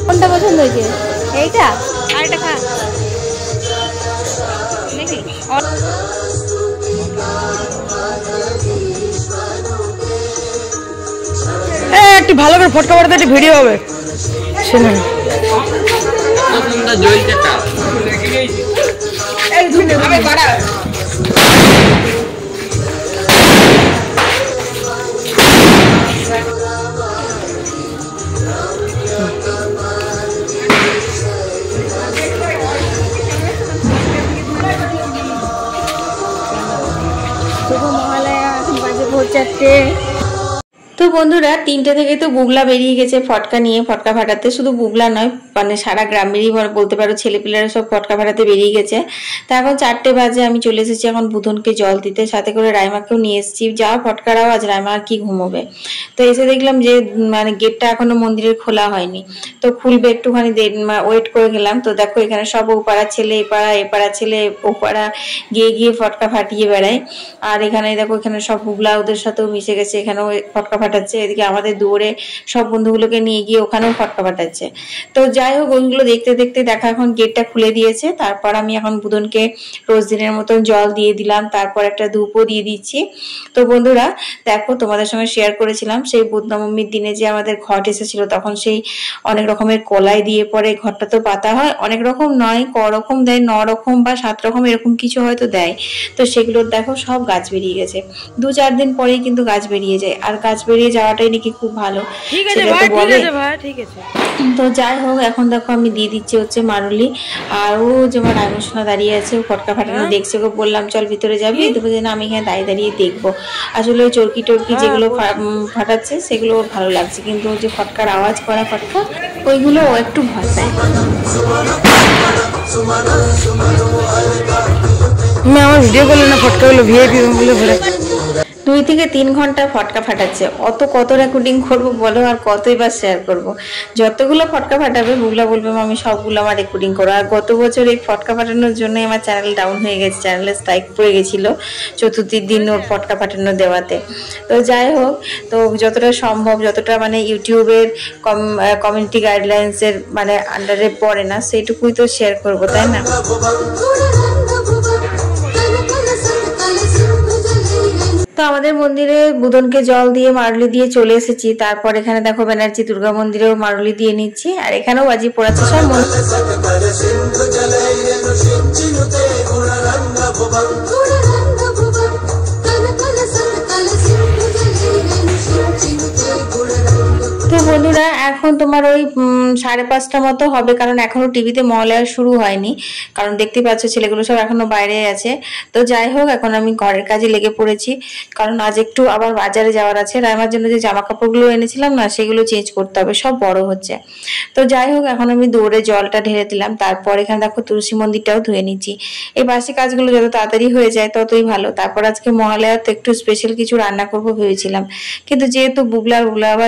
কোনটা পছন্দ হয়েছে? এইটা আর এটা খা দেখি। একটু ভালো করে ফটকা মারতে একটু ভিডিও হবে। শুনুন শুভ মহালয়া, এখন বাজে ভোর 4টে। তো বন্ধুরা 3টে থেকে তো বুগলা বেরিয়ে গেছে ফটকা নিয়ে, ফটকা ফাটাতে। শুধু বুগলা নয়, মানে সারা গ্রামেরই বলতে পারো ছেলেপিলেরা সব ফটকা ফাটাতে বেরিয়ে গেছে। তা এখন 4টে বাজে, আমি চলে এসেছি এখন বুধনকে জল দিতে, সাথে করে রাইমাকেও নিয়ে এসেছি। যা ফটকার আওয়াজ, রাইমা আর কি ঘুমোবে। তো এসে দেখলাম যে মানে গেটটা এখনো মন্দিরের খোলা হয়নি, তো খুলবে একটুখানি ওয়েট করে গেলাম। তো দেখো এখানে সব ও পাড়ার ছেলে এ পাড়া ছেলে ও পাড়া গিয়ে গিয়ে ফটকা ফাটিয়ে বেড়ায়। আর এখানে দেখো এখানে সব বুগলা ওদের সাথেও মিশে গেছে, এখানেও ফটকা ফাটাচ্ছে। এদিকে আমাদের দূরে সব বন্ধুগুলোকে নিয়ে গিয়ে ওখানেও ফটকা ফাটাচ্ছে। তো যাই হোক ওইগুলো দেখতে দেখতে দেখা এখন গেটটা খুলে দিয়েছে। তারপর আমি এখন বুধনকে রোজ দিনের মতন জল দিয়ে দিলাম, তারপর একটা ধূপও দিয়ে দিচ্ছি। তো বন্ধুরা দেখো, তোমাদের সঙ্গে শেয়ার করেছিলাম সেই বুধনবমীর দিনে যে আমাদের ঘট এসেছিল, তখন সেই অনেক রকমের কলাই দিয়ে পরে ঘরটা তো পাতা হয়। অনেক রকম নয়, রকম দেয়, 9 রকম বা 7 রকম এরকম কিছু হয়তো দেয়। তো সেগুলোর দেখো সব গাছ বেরিয়ে গেছে। 2-4 দিন পরেই কিন্তু গাছ বেরিয়ে যায়, আর গাছ বেরিয়ে যাওয়াটাই নাকি খুব ভালো। ঠিক আছে ভাই, ঠিক আছে ভাই, ঠিক আছে। তো যাই হোক এখন দেখো আমি দিয়ে দিচ্ছি হচ্ছে মারুলি, আর ও যেমন রাইমোশনা দাঁড়িয়ে আছে, ও ফটকা ফাটানো দেখছে। ওকে বললাম চল ভিতরে যাবি, দেখবো যে না আমি এখানে দাঁড়িয়ে দাঁড়িয়ে দেখবো। আসলে ওই চরকি টরকি যেগুলো ফাটাচ্ছে সেগুলো ওর ভালো লাগছে, কিন্তু ওই যে ফটকার আওয়াজ করা ফটকা ওইগুলো ও একটু ভয় পায়। আমার ভিডিও করলে না ফটকাগুলো ভিআইপি বলে ভরে 2 থেকে 3 ঘন্টা ফটকা ফাটাচ্ছে। কত রেকর্ডিং করবো বলো, আর কতই বা শেয়ার করব। যতগুলো ফটকা ফাটাবে বুগলা বলবে আমি সবগুলো আমার রেকর্ডিং করো। আর গত বছর এই ফটকা ফাটানোর জন্য আমার চ্যানেল ডাউন হয়ে গেছে, চ্যানেলে স্ট্রাইক পড়ে গেছিল 4th দিন ওর ফটকা ফাটানো দেওয়াতে। তো যাই হোক, তো যতটা সম্ভব, যতটা মানে ইউটিউবের কমিউনিটি গাইডলাইন্সের মানে আন্ডারে পড়ে না, সেইটুকুই তো শেয়ার করবো, তাই না? তো আমাদের মন্দিরে বুধনকে জল দিয়ে মারুলি দিয়ে চলে এসেছি। তারপর এখানে দেখো ব্যানার্জি দুর্গা মন্দিরেও মারুলি দিয়ে নিচ্ছি, আর এখানেও বাজি পড়াচ্ছে সব। তো বন্ধুরা এখন তোমার ওই 5:30 মতো হবে, কারণ এখনো টিভিতে মহালয়া শুরু হয়নি, কারণ দেখতে পাচ্ছ ছেলেগুলো সব এখনো বাইরে আছে। তো যাই হোক এখন আমি ঘরের কাজে লেগে পড়েছি, কারণ আজ একটু আবার বাজারে যাওয়ার আছে। রাইমার জন্য যে জামা কাপড়গুলো এনেছিলাম না, সেগুলো চেঞ্জ করতে হবে, সব বড় হচ্ছে। তো যাই হোক এখন আমি দৌড়ে জলটা ঢেলে দিলাম। তারপর এখানে দেখো তুলসী মন্দিরটাও ধুয়ে নিচ্ছি। এই বাসি কাজগুলো যত তাড়াতাড়ি হয়ে যায় ততই ভালো। তারপর আজকে মহালয়া তো একটু স্পেশাল কিছু রান্না করবো ভেবেছিলাম, কিন্তু যেহেতু বুগলা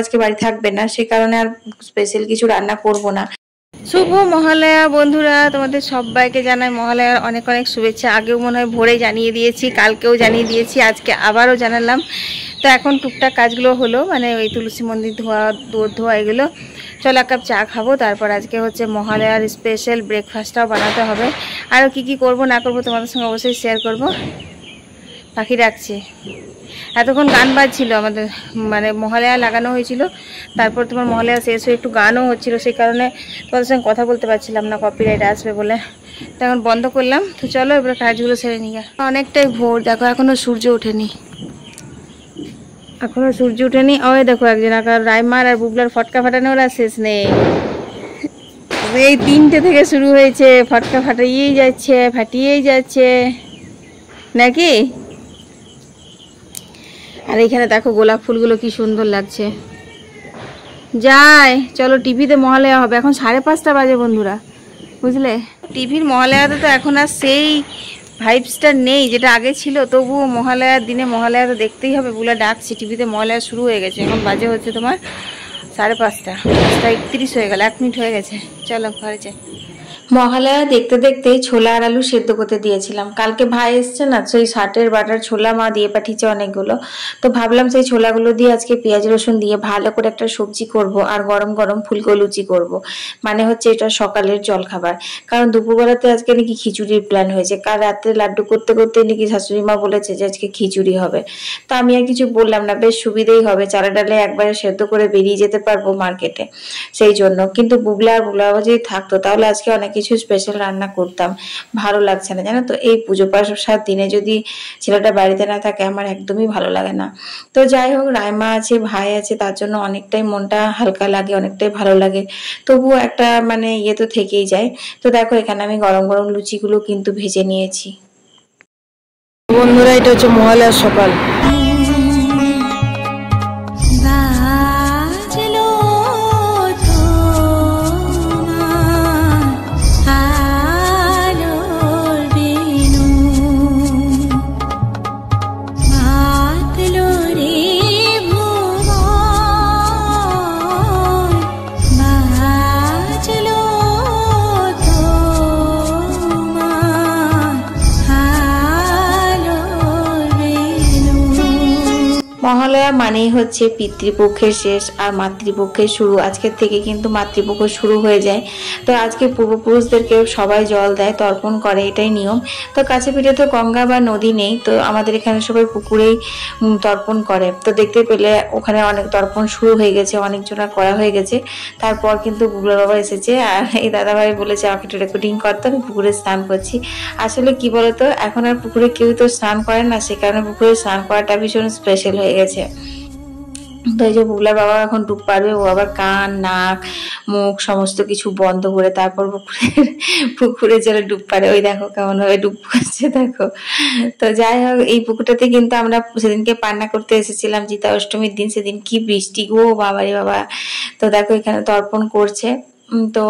আজকে বাড়ি থাকবে না, সে কারণে আর স্পেশাল কিছু রান্না করব না। শুভ মহালয়া বন্ধুরা, তোমাদের সবাইকে জানাই মহালয়ার অনেক অনেক শুভেচ্ছা। আগেও মনে হয় ভোরে জানিয়ে দিয়েছি, কালকেও জানিয়ে দিয়েছি, আজকে আবারও জানালাম। তো এখন টুকটাক কাজগুলো হলো, মানে ওই তুলসী মন্দির ধোয়া, দুধ ধোয়া, এগুলো। চল এক কাপ চা খাবো, তারপর আজকে হচ্ছে মহালয়ার স্পেশাল ব্রেকফাস্টটাও বানাতে হবে। আরও কি করব না করব তোমাদের সঙ্গে অবশ্যই শেয়ার করব। পাখি ডাকছে, এতক্ষণ গান বাজছিল আমাদের, মানে মহালয়া লাগানো হয়েছিল, তারপর তোমার মহালয়া শেষ হয়ে একটু গানও হচ্ছিল, সেই কারণে তোমাদের সঙ্গে কথা বলতে পারছিলাম না, কপিরাইট আসবে বলে। তো এখন বন্ধ করলাম। তো চলো এবার কাজগুলো সেরে নিয়ে। অনেকটাই ভোর, দেখো এখনো সূর্য ওঠেনি, এখনো সূর্য ওঠেনি। ওই দেখো একজন আকার রাইমার আর বুগলার ফটকা ফাটানোর আর শেষ নেই। এই 3টে থেকে শুরু হয়েছে, ফটকা ফাটিয়েই যাচ্ছে নাকি। আর এখানে দেখো গোলাপ ফুলগুলো কি সুন্দর লাগছে। চলো টিভিতে মহালয়া হবে, এখন 5:30 বাজে বন্ধুরা, বুঝলে। টিভির মহালয়াতে তো এখন আর সেই ভাইবসটা নেই যেটা আগে ছিল, তবুও মহালয়ার দিনে মহালয়া তো দেখতেই হবে। বুলা ডাকছি, টিভিতে মহালয়া শুরু হয়ে গেছে। এখন বাজে হচ্ছে তোমার 5:30, 5:31 হয়ে গেল, 1 মিনিট হয়ে গেছে। চলো ঘরে যাই। মহালয়া দেখতে দেখতে ছোলা আর আলু সেদ্ধ করতে দিয়েছিলাম। কালকে ভাই এসছে না, সেই ষাটের বাটার ছোলা মা দিয়ে পাঠিয়েছে অনেকগুলো। তো ভাবলাম সেই ছোলাগুলো দিয়ে আজকে পেঁয়াজ রসুন দিয়ে ভালো করে একটা সবজি করব আর গরম গরম ফুলকো লুচি করব। মানে হচ্ছে এটা সকালের জলখাবার। কারণ দুপুরবেলাতে আজকে নাকি খিচুড়ির প্ল্যান হয়েছে। কাল রাত্রে লাড্ডু করতে করতে নাকি শাশুড়ি মা বলেছে যে আজকে খিচুড়ি হবে। তো আমি আর কিছু বললাম না, বেশ সুবিধেই হবে, চালে ডালে একবারে সেদ্ধ করে বেরিয়ে যেতে পারবো মার্কেটে, সেই জন্য। কিন্তু বুগলা আর বুগলা বাবা যদি থাকতো তাহলে আজকে অনেক কিছু স্পেশাল রান্না করতাম। ভালো লাগছে না জানো তো, এই পুজো পাশার দিনে যদি ছেলেটা বাড়িতে না থাকে আমার একদমই ভালো লাগে না। তো যাই হোক, রাইমা আছে, ভাই আছে, তার জন্য অনেকটাই মনটা হালকা লাগে, অনেকটাই ভালো লাগে। তবুও একটা মানে ইয়ে তো থেকেই যায়। তো দেখো এখানে আমি গরম গরম লুচিগুলো কিন্তু ভেজে নিয়েছি। বন্ধুরা, এটা হচ্ছে মহালয়ার সকাল। মহালয়া মানেই হচ্ছে পিতৃপক্ষের শেষ আর মাতৃপক্ষের শুরু। আজকের থেকে কিন্তু মাতৃপক্ষ শুরু হয়ে যায়। তো আজকে পূর্বপুরুষদেরকে সবাই জল দেয়, তর্পণ করে, এটাই নিয়ম। তো কাছে পিঠে তো গঙ্গা বা নদী নেই, তো আমাদের এখানে সবাই পুকুরেই তর্পণ করে। তো দেখতে পেলে ওখানে অনেক তর্পণ শুরু হয়ে গেছে, অনেকজনা করা হয়ে গেছে। তারপর কিন্তু বুগলা বাবা এসেছে আর এই দাদাভাই বলেছে আমাকে একটু রেকর্ডিং করতে, আমি পুকুরে স্নান করছি। আসলে কি বলতো, এখন আর পুকুরে কেউ তো স্নান করে না, সে কারণে পুকুরে স্নান করাটা ভীষণ স্পেশাল হয়ে গেছে। তো এই যে বুগলা বাবা এখন ডুব পারবে, ও আবার কান নাক মুখ সমস্ত কিছু বন্ধ করে তারপর পুকুরে জলে ডুব পারে। ওই দেখো কেমন ভাবে ডুব করছে দেখো। তো যাই হোক, এই পুকুরটাতে কিন্তু আমরা সেদিনকে পান্না করতে এসেছিলাম জিতা অষ্টমীর দিন। সেদিন কি বৃষ্টি গো, বাবারে বাবা। তো দেখো এখানে তর্পণ করছে। তো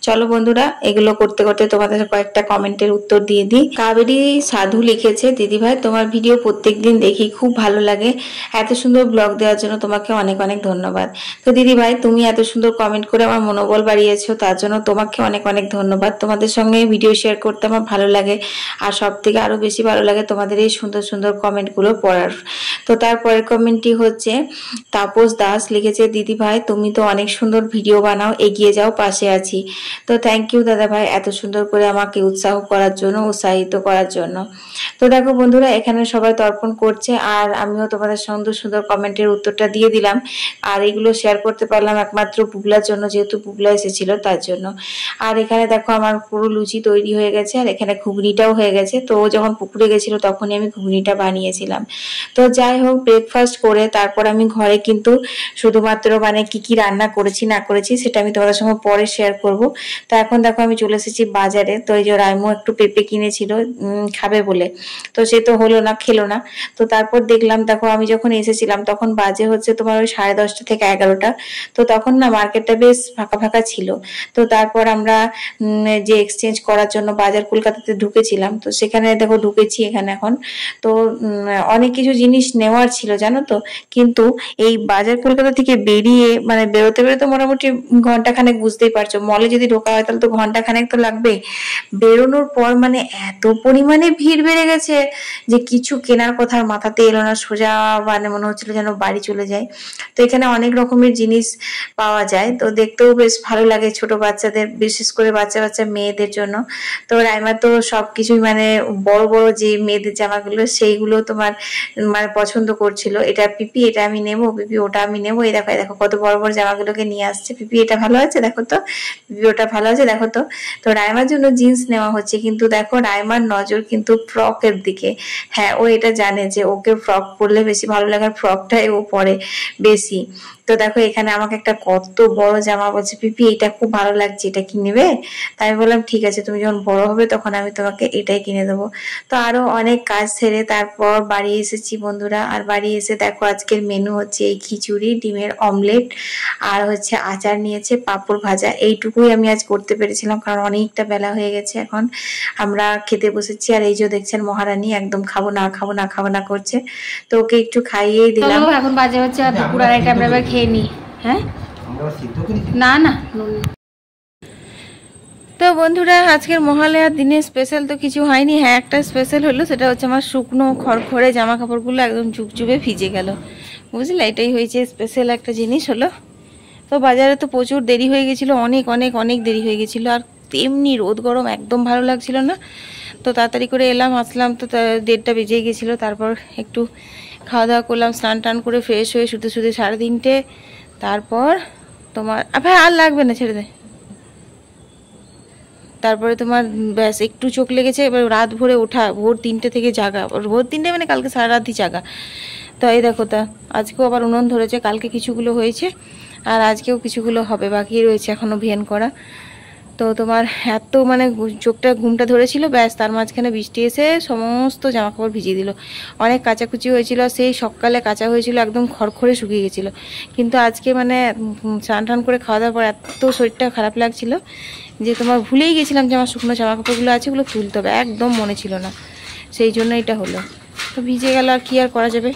চলো বন্ধুরা, এগুলো করতে করতে তোমাদের কয়েকটা কমেন্টের উত্তর দিয়ে দিই। কাবেরী সাধু লিখেছে, দিদি ভাই তোমার ভিডিও প্রত্যেকদিন দেখি, খুব ভালো লাগে, এত সুন্দর ব্লগ দেওয়ার জন্য তোমাকে অনেক অনেক ধন্যবাদ। তো দিদি ভাই, তুমি এত সুন্দর কমেন্ট করে আমার মনোবল বাড়িয়েছো, তার জন্য তোমাকে অনেক অনেক ধন্যবাদ। তোমাদের সঙ্গে ভিডিও শেয়ার করতে আমার ভালো লাগে, আর সব থেকে আরো বেশি ভালো লাগে তোমাদের এই সুন্দর সুন্দর কমেন্টগুলো পড়ার। তো তারপরের কমেন্টটি হচ্ছে তাপস দাস লিখেছে, দিদি ভাই তুমি তো অনেক সুন্দর ভিডিও বানাও, এগিয়ে যাও, পাশে আছি। তো থ্যাংক ইউ দাদা ভাই, এত সুন্দর করে আমাকে উৎসাহ করার জন্য, উৎসাহিত করার জন্য। তো দেখো বন্ধুরা, এখানে সবাই তর্পণ করছে আর আমিও তোমাদের সুন্দর সুন্দর কমেন্টের উত্তরটা দিয়ে দিলাম। আর এগুলো শেয়ার করতে পারলাম একমাত্র পুগলার জন্য, যেহেতু পুগলা এসেছিল তার জন্য। আর এখানে দেখো আমার পুরো লুচি তৈরি হয়ে গেছে, আর এখানে ঘুগনিটাও হয়ে গেছে। তো যখন পুকুরে গেছিল তখনই আমি ঘুগনিটা বানিয়েছিলাম। তো যাই হোক, ব্রেকফাস্ট করে তারপর আমি ঘরে কিন্তু শুধুমাত্র মানে কি কি রান্না করেছি না করেছি সেটা আমি তোমাদের সঙ্গে পরে শেয়ার করব। তো এখন দেখো আমি চলে এসেছি বাজারে। তো এই যে রাইমো একটু পেঁপে কিনেছিল খাবে বলে, তো সে তো হলো না, খেলো না। তো তারপর দেখলাম, দেখো আমি যখন এসেছিলাম তখন বাজে হচ্ছে তোমার ওই 10:30 থেকে 11টা। তো তখন না মার্কেটটা বেশ ফাঁকা ফাঁকা ছিল। তো তারপর আমরা যে এক্সচেঞ্জ করার জন্য বাজার কলকাতাতে ঢুকেছিলাম, তো সেখানে দেখো ঢুকেছি এখানে এখন। তো অনেক কিছু জিনিস নেওয়ার ছিল জানো তো, কিন্তু এই বাজার কলকাতা থেকে বেরিয়ে মানে বেরোতে বেরোতে মোটামুটি ঘন্টাখানেক, বুঝতেই পারছো, মলে যদি ঢোকা হয় তাহলে তো ঘন্টাখানেক তো লাগবে। বেরোনোর পর মানে এত পরিমাণে ভিড় বেড়ে গেছে যে কিছু কেনার কথা মাথাতে এলো না, সোজা মানে মনে হচ্ছিল যেন বাড়ি চলে যায়। তো এখানে অনেক রকমের জিনিস পাওয়া যায়, তো দেখতেও বেশ ভালো লাগে ছোট বাচ্চাদের, বিশেষ করে বাচ্চা বাচ্চা মেয়েদের জন্য। তো রাইমা তো সবকিছুই মানে বড় বড় যে মেয়েদের জামাগুলো সেইগুলো তোমার মানে পছন্দ করছিল, এটা পিপি এটা আমি নেবো, পিপি ওটা আমি নেবো। এই দেখো, দেখো কত বড় বড় জামাগুলোকে নিয়ে আসছে, পিপি এটা ভালো আছে দেখো তো, পিপি ওটা ভালো আছে দেখো তো। তো রাইমার জন্য জিন্স নেওয়া হচ্ছে, কিন্তু দেখো রাইমার নজর কিন্তু ফ্রকের দিকে। হ্যাঁ, ও এটা জানে যে ওকে ফ্রক পরলে বেশি ভালো লাগার, ফ্রকটাই ও পরে বেশি। তো দেখো এখানে আমাকে একটা কত বড় জামা বলছে, পিপি এটা খুব ভালো লাগছে, এটা কি নেবে? তাই আমি বললাম ঠিক আছে, তুমি যখন বড় হবে তখন আমি তোমাকে এটাই কিনে দেবো। তো আরো অনেক কাজ সেরে তারপর বাড়ি এসেছি বন্ধুরা। আর বাড়ি এসে দেখো আজকের মেনু হচ্ছে এই খিচুড়ি, ডিমের অমলেট, আর হচ্ছে আচার নিয়েছে, পাঁপড় ভাজা। এইটুকুই আমি আজ করতে পেরেছিলাম, কারণ অনেকটা বেলা হয়ে গেছে। এখন আমরা খেতে বসেছি, আর এই যে দেখছেন মহারানী একদম খাবো না খাবো না খাবো না করছে, তো ওকে একটু খাইয়েই দিলাম। এখন বাজে হচ্ছে দুপুর আড়াইটা, আমরা এবার খেয়ে নিই। হ্যাঁ না না, তো বন্ধুরা আজকের মহালয়ার দিনে স্পেশাল তো কিছু হয়নি। হ্যাঁ, একটা স্পেশাল হলো, সেটা হচ্ছে আমার শুকনো খড়খড়ে জামা কাপড়গুলো একদম চুপচুপে ভিজে গেল, বুঝলে? এটাই হয়েছে স্পেশাল একটা জিনিস হলো। তো বাজারে তো প্রচুর দেরি হয়ে গেছিলো, অনেক অনেক অনেক দেরি হয়ে গেছিলো, আর তেমনি রোদ গরম একদম ভালো লাগছিল না। তো তাড়াতাড়ি করে আসলাম তো 1:30টা বেজে গেছিলো। তারপর একটু খাওয়া দাওয়া করলাম, স্নান টান করে ফ্রেশ হয়ে শুতে 3:30। তারপর তোমার ভাই আর লাগবে না, ছেড়ে দে। তারপরে তোমার ব্যাস একটু চোখ লেগেছে, এবার রাত ভরে ওঠা, ভোর 3টে থেকে জাগা, ভোর 3টে মানে কালকে সারা রাতই জাগা। তো এই দেখো, তা আজকেও আবার উনুন ধরেছে, কালকে কিছুগুলো হয়েছে আর আজকেও কিছুগুলো হবে, বাকি রয়েছে এখনও ভিয়েন করা। তো তোমার এত মানে চোখটা ঘুমটা ধরেছিল, ব্যাস তার মাঝখানে বৃষ্টি এসে সমস্ত জামাকাপড় ভিজিয়ে দিল। অনেক কাচাকুচি হয়েছিল, সেই সকালে কাচা হয়েছিল, একদম খড়খড়ে শুকিয়ে গেছিলো। কিন্তু আজকে মানে স্নান টান করে খাওয়া দাওয়ার পর এত শরীরটা খারাপ লাগছিল যে তোমার ভুলেই গেছিলাম যে আমার শুকনো জামাকাপড়গুলো আছে, ওগুলো তুলতে হবে, একদম মনে ছিল না, সেই জন্য এটা হলো। তো ভিজে গেল, আর কি আর করা যাবে।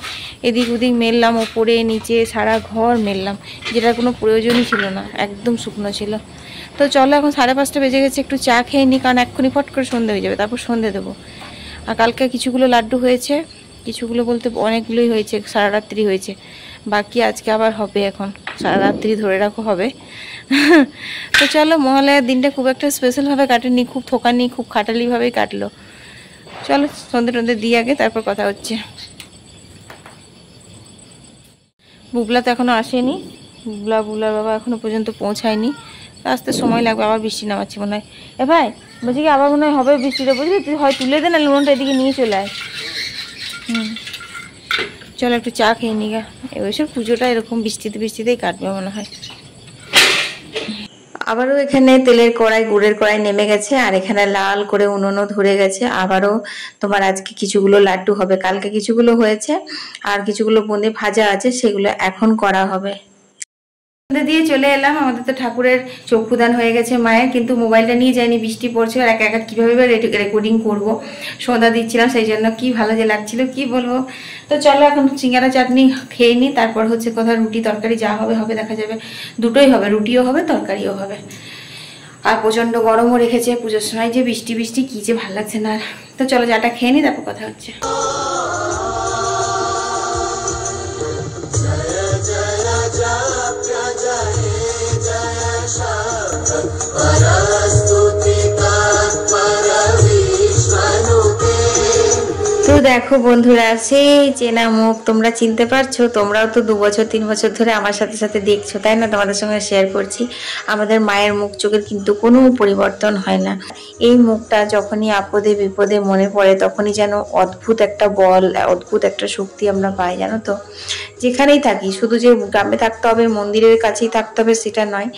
এদিক ওদিক মেললাম, ওপরে নিচে সারা ঘর মেললাম, যেটার কোনো প্রয়োজনই ছিল না, একদম শুকনো ছিল। তো চলো, এখন 5:30 বেজে গেছে, একটু চা খেয়ে নিই, কারণ এক্ষুনি ফট করে সন্ধে হয়ে যাবে, তারপর সন্ধে দেবো। আর কালকে কিছুগুলো লাড্ডু হয়েছে, কিছুগুলো বলতে অনেকগুলোই হয়েছে, সারা রাত্রি হয়েছে, বাকি আজকে আবার হবে, এখন সারা রাত্রি ধরে রাখো হবে। তো চলো, মহালয়ার দিনটা খুব একটা স্পেশালভাবে কাটেনি, খুব থোকানি, খুব খাটালিভাবেই কাটলো। চলো সন্ধে টন্ধে দিয়ে আগে, তারপর কথা হচ্ছে। বুবলা তো এখনো আসেনি, বুবলার বাবা এখনো পর্যন্ত পৌঁছায়নি, আসতে সময় লাগবে, আবার বৃষ্টি নামাচ্ছি মনে হয়। এ ভাই বলছি কি, আবার মনে হয় হবে বৃষ্টিটা, বুঝলি? তুই হয় তুলে দে, না লুনটা এদিকে নিয়ে চলে আয়। চলো একটু চা খেয়ে নি গা, এবছর পুজোটা এরকম বৃষ্টিতেই কাটবে মনে হয়। আবারও এখানে তেলের কড়াই, গুড়ের কড়াই নেমে গেছে, আর এখানে লাল করে উনুনও ধরে গেছে। আবারও তোমার আজকে কিছুগুলো লাড্ডু হবে, কালকে কিছুগুলো হয়েছে, আর কিছুগুলো বোঁদে ভাজা আছে, সেগুলো এখন করা হবে। দিয়ে চলে এলাম, আমাদের তো ঠাকুরের চক্ষুদান হয়ে গেছে মায়ের, কিন্তু মোবাইলটা নিয়ে যাইনি, বৃষ্টি পড়ছে, আর একা কীভাবে রেকর্ডিং করবো, সন্ধ্যা দিচ্ছিলাম, সেই জন্য কি ভালো যে লাগছিল কি বলবো। তো চলো এখন সিঙ্গারা চাটনি খেয়ে নিই, তারপর হচ্ছে কোথাও রুটি তরকারি যা হবে হবে, দেখা যাবে, দুটোই হবে, রুটিও হবে তরকারিও হবে। আর প্রচণ্ড গরমও রেখেছে, পুজোর সময় যে বৃষ্টি বৃষ্টি কী যে ভালো লাগছে না। তো চলো চাটা খেয়ে নিই, তারপর কথা হচ্ছে। তো দেখো বন্ধুরা, সেই চেনা মুখ, তোমরা চিনতে পারছো? তোমরাও তো 2 বছর 3 বছর ধরে আমার সাথে সাথে দেখছো, তাই না? তোমাদের সঙ্গে শেয়ার করছি, আমাদের মায়ের মুখ চোখের কিন্তু কোনো পরিবর্তন হয় না। এই মুখটা যখনই আপদে বিপদে মনে পড়ে, তখনই যেন অদ্ভুত একটা বল, অদ্ভুত একটা শক্তি আমরা পাই, জানো তো? যেখানেই থাকি, শুধু যে গ্রামে থাকতে হবে, মন্দিরের কাছেই থাকতে হবে সেটা নয়,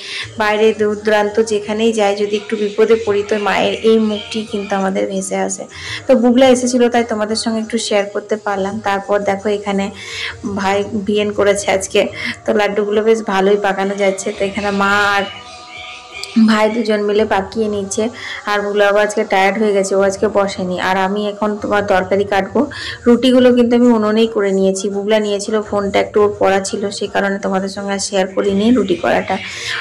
বাইরে দূর দূরান্ত যেখানেই যাই, যদি একটু বিপদে পড়ি, তো মায়ের এই মুখটি কিন্তু আমাদের ভেসে আসে। তো বুবলা এসেছিল, তাই তোমাদের সঙ্গে একটু শেয়ার করতে পারলাম। তারপর দেখো এখানে ভাই বিয়েন করেছে আজকে, তো লাড্ডুগুলো বেশ ভালোই পাকানো যাচ্ছে। তো এখানে মা আর ভাই দুজন মিলে পাকিয়ে নিচ্ছে, আর বুবলা বাবা আজকে টায়ার্ড হয়ে গেছে, ও আজকে বসেনি। আর আমি এখন তোমার তরকারি কাটবো, রুটিগুলো কিন্তু আমি উনুনেই করে নিয়েছি। বুবলা নিয়েছিল ফোনটা, একটু ওর পড়া ছিল, সেই কারণে তোমাদের সঙ্গে আর শেয়ার করিনি রুটি করাটা।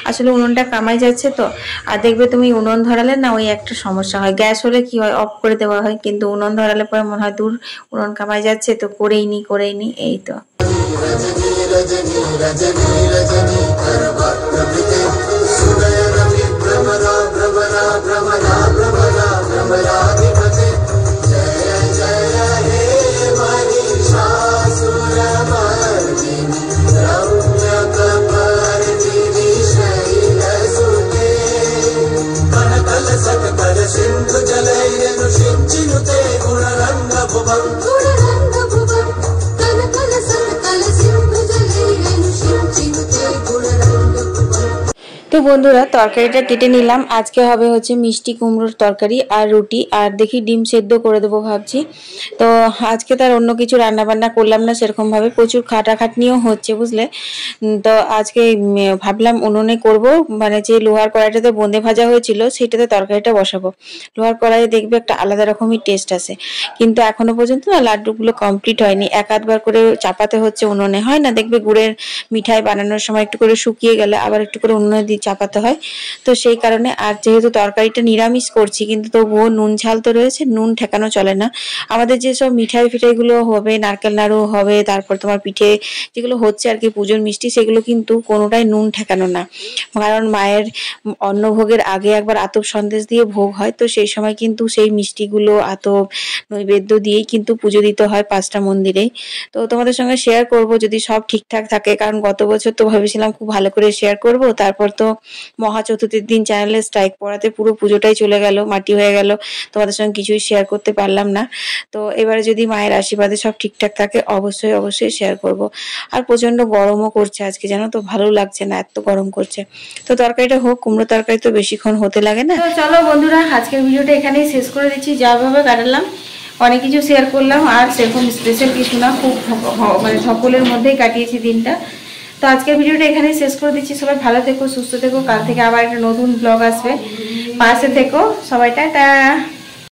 আসলে উনুনটা কামাই যাচ্ছে তো, আর দেখবে তুমি উনুন ধরালে না ওই একটা সমস্যা হয়, গ্যাস হলে কি হয় অফ করে দেওয়া হয়, কিন্তু উনুন ধরালে পরে মনে হয় দূর উনুন কামাই যাচ্ছে, তো করেই নি এই তো। তো বন্ধুরা তরকারিটা কেটে নিলাম, আজকে হবে হচ্ছে মিষ্টি কুমড়োর তরকারি আর রুটি, আর দেখি ডিম সেদ্ধ করে দেবো ভাবছি। তো আজকে তার অন্য কিছু রান্না বান্না করলাম না সেরকম ভাবে, প্রচুর খাটাখাটনিও হচ্ছে, বুঝলে? তো আজকে ভাবলাম উনুনে করব, মানে যে লোহার কড়াইটাতে বোঁদে ভাজা হয়েছিল সেটাতে তরকারিটা বসাবো। লোহার কড়াইয়ে দেখবে একটা আলাদা রকমই টেস্ট আসে, কিন্তু এখনো পর্যন্ত না লাড্ডুগুলো কমপ্লিট হয়নি, এক আধবার করে চাপাতে হচ্ছে উনুনে, হয় না? দেখবে গুড়ের মিঠাই বানানোর সময় একটু করে শুকিয়ে গেলে আবার একটু করে উনুনে দিয়ে চাপা মাখাতে হয়, তো সেই কারণে। আর যেহেতু তরকারিটা নিরামিষ করছি কিন্তু তবুও নুন ঝাল তো রয়েছে, নুন ঠেকানো চলে না। আমাদের যেসব মিঠাই ফিঠাইগুলো হবে, নারকেল নাড়ু হবে, তারপর তোমার পিঠে যেগুলো হচ্ছে আর কি পুজোর মিষ্টি, সেগুলো কিন্তু কোনোটাই নুন ঠেকানো না। কারণ মায়ের অন্নভোগের আগে একবার আতপ সন্দেশ দিয়ে ভোগ হয়, তো সেই সময় কিন্তু সেই মিষ্টিগুলো আতপ নৈবেদ্য দিয়েই কিন্তু পুজো দিতে হয় 5টা মন্দিরেই। তো তোমাদের সঙ্গে শেয়ার করব যদি সব ঠিকঠাক থাকে, কারণ গত বছর তো ভেবেছিলাম খুব ভালো করে শেয়ার করব, তারপর তো মহা চতুর্থীর দিন চ্যানেলে স্ট্রাইক পড়াতে পুরো পুজোটাই চলে গেল, মাটি হয়ে গেল, তোমাদের সঙ্গে কিছুই শেয়ার করতে পারলাম না। তো এবারে যদি মায়ের আশীর্বাদে সব ঠিকঠাক থাকে অবশ্যই অবশ্যই শেয়ার করব। আর প্রচন্ড গরমও করছে আজকে, জানো তো, ভালো লাগছে না, এত গরম করছে। তো তরকারিটা হোক, কুমড়ো তরকারি তো বেশিক্ষণ হতে লাগে না। তো চলো বন্ধুরা, আজকের ভিডিওটা এখানেই শেষ করে দিচ্ছি। যাভাবে কাটালাম, অনেক কিছু শেয়ার করলাম, আর সেরকম স্পেশাল কিছু না, খুব মানে সকলের মধ্যেই কাটিয়েছি দিনটা। তো আজকের ভিডিওটা এখানেই শেষ করে দিচ্ছি। সবাই ভালো থেকো, সুস্থ থেকো। কাল থেকে আবার একটা নতুন ব্লগ আসবে, পাশে থেকো সবাই। টাটা।